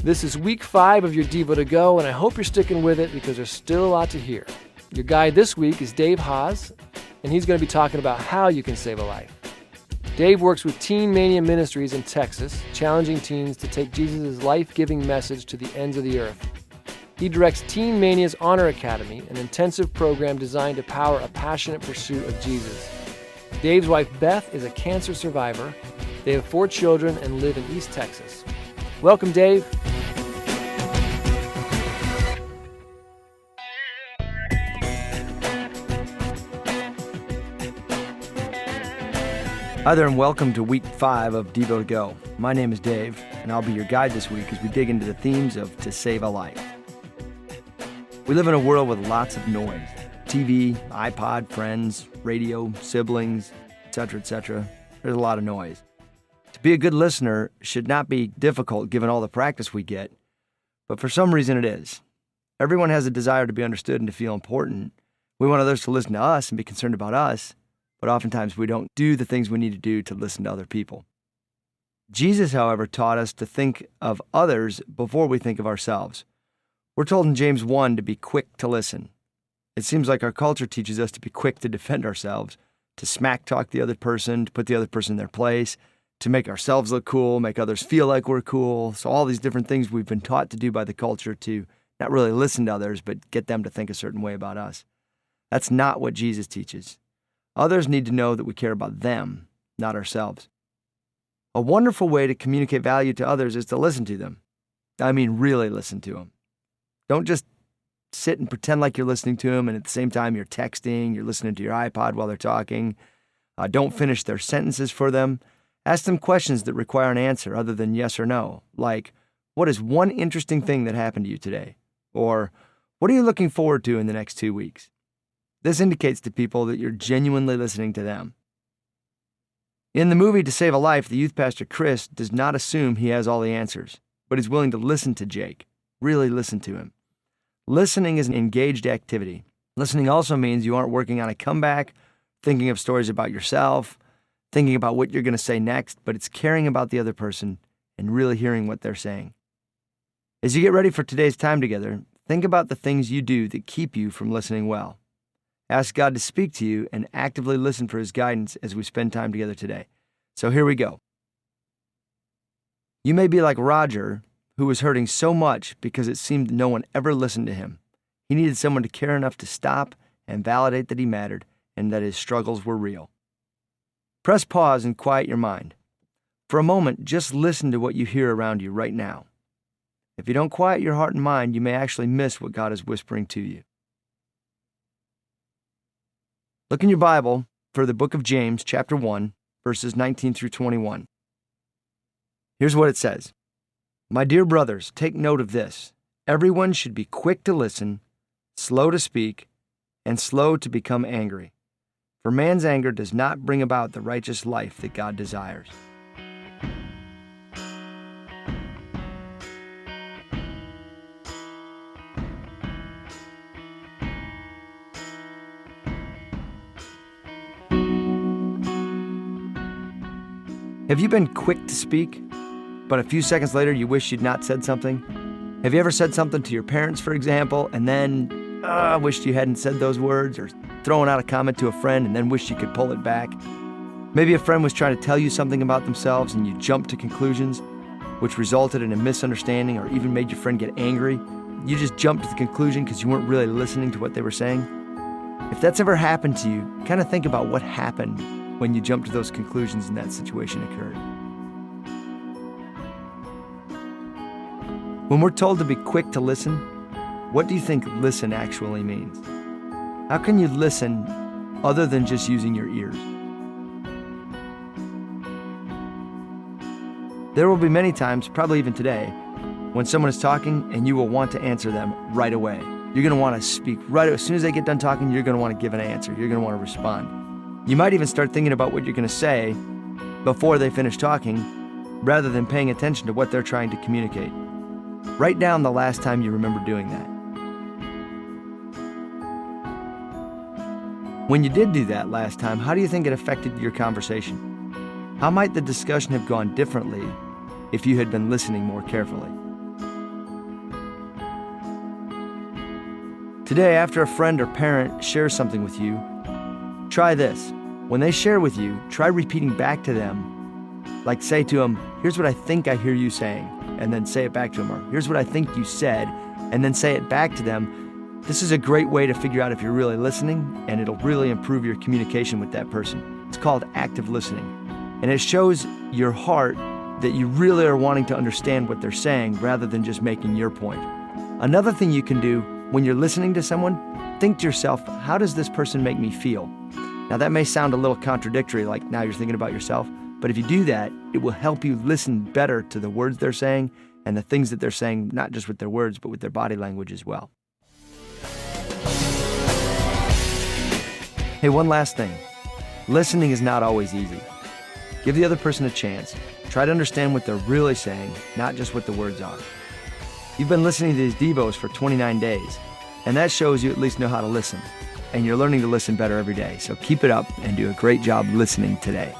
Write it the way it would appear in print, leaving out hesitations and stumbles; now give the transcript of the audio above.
This is week 5 of your Devo to Go, and I hope you're sticking with it because there's still a lot to hear. Your guide this week is Dave Haas, and he's going to be talking about how you can save a life. Dave works with Teen Mania Ministries in Texas, challenging teens to take Jesus' life-giving message to the ends of the earth. He directs Teen Mania's Honor Academy, an intensive program designed to power a passionate pursuit of Jesus. Dave's wife, Beth, is a cancer survivor. They have 4 children and live in East Texas. Welcome, Dave. Hi there and welcome to week 5 of Devo to Go. My name is Dave, and I'll be your guide this week as we dig into the themes of To Save a Life. We live in a world with lots of noise. TV, iPod, friends, radio, siblings, etc., etc. There's a lot of noise. To be a good listener should not be difficult given all the practice we get, but for some reason it is. Everyone has a desire to be understood and to feel important. We want others to listen to us and be concerned about us, but oftentimes we don't do the things we need to do to listen to other people. Jesus, however, taught us to think of others before we think of ourselves. We're told in James 1 to be quick to listen. It seems like our culture teaches us to be quick to defend ourselves, to smack talk the other person, to put the other person in their place, to make ourselves look cool, make others feel like we're cool. So all these different things we've been taught to do by the culture to not really listen to others, but get them to think a certain way about us. That's not what Jesus teaches. Others need to know that we care about them, not ourselves. A wonderful way to communicate value to others is to listen to them. I mean, really listen to them. Don't just sit and pretend like you're listening to them and at the same time you're texting, you're listening to your iPod while they're talking. Don't finish their sentences for them. Ask them questions that require an answer other than yes or no, like, what is one interesting thing that happened to you today? Or, what are you looking forward to in the next 2 weeks? This indicates to people that you're genuinely listening to them. In the movie To Save a Life, the youth pastor Chris does not assume he has all the answers, but is willing to listen to Jake, really listen to him. Listening is an engaged activity. Listening also means you aren't working on a comeback, thinking of stories about yourself, thinking about what you're going to say next, but it's caring about the other person and really hearing what they're saying. As you get ready for today's time together, think about the things you do that keep you from listening well. Ask God to speak to you and actively listen for His guidance as we spend time together today. So here we go. You may be like Roger, who was hurting so much because it seemed no one ever listened to him. He needed someone to care enough to stop and validate that he mattered and that his struggles were real. Press pause and quiet your mind. For a moment, just listen to what you hear around you right now. If you don't quiet your heart and mind, you may actually miss what God is whispering to you. Look in your Bible for the book of James, chapter 1, verses 19 through 21. Here's what it says. My dear brothers, take note of this. Everyone should be quick to listen, slow to speak, and slow to become angry. For man's anger does not bring about the righteous life that God desires. Have you been quick to speak, but a few seconds later you wish you'd not said something? Have you ever said something to your parents, for example, and then wished you hadn't said those words, or thrown out a comment to a friend and then wished you could pull it back? Maybe a friend was trying to tell you something about themselves and you jumped to conclusions, which resulted in a misunderstanding or even made your friend get angry. You just jumped to the conclusion because you weren't really listening to what they were saying. If that's ever happened to you, kind of think about what happened when you jumped to those conclusions and that situation occurred. When we're told to be quick to listen, what do you think listen actually means? How can you listen other than just using your ears? There will be many times, probably even today, when someone is talking and you will want to answer them right away. You're going to want to speak right away. As soon as they get done talking, you're going to want to give an answer. You're going to want to respond. You might even start thinking about what you're going to say before they finish talking, rather than paying attention to what they're trying to communicate. Write down the last time you remember doing that. When you did do that last time, how do you think it affected your conversation? How might the discussion have gone differently if you had been listening more carefully? Today, after a friend or parent shares something with you, try this. When they share with you, try repeating back to them. Like say to them, here's what I think I hear you saying, and then say it back to them. Or here's what I think you said, and then say it back to them. This is a great way to figure out if you're really listening, and it'll really improve your communication with that person. It's called active listening. And it shows your heart that you really are wanting to understand what they're saying rather than just making your point. Another thing you can do when you're listening to someone, think to yourself, how does this person make me feel? Now that may sound a little contradictory, like now you're thinking about yourself, but if you do that, it will help you listen better to the words they're saying and the things that they're saying, not just with their words, but with their body language as well. Hey, one last thing. Listening is not always easy. Give the other person a chance. Try to understand what they're really saying, not just what the words are. You've been listening to these Devos for 29 days, and that shows you at least know how to listen. And you're learning to listen better every day. So keep it up and do a great job listening today.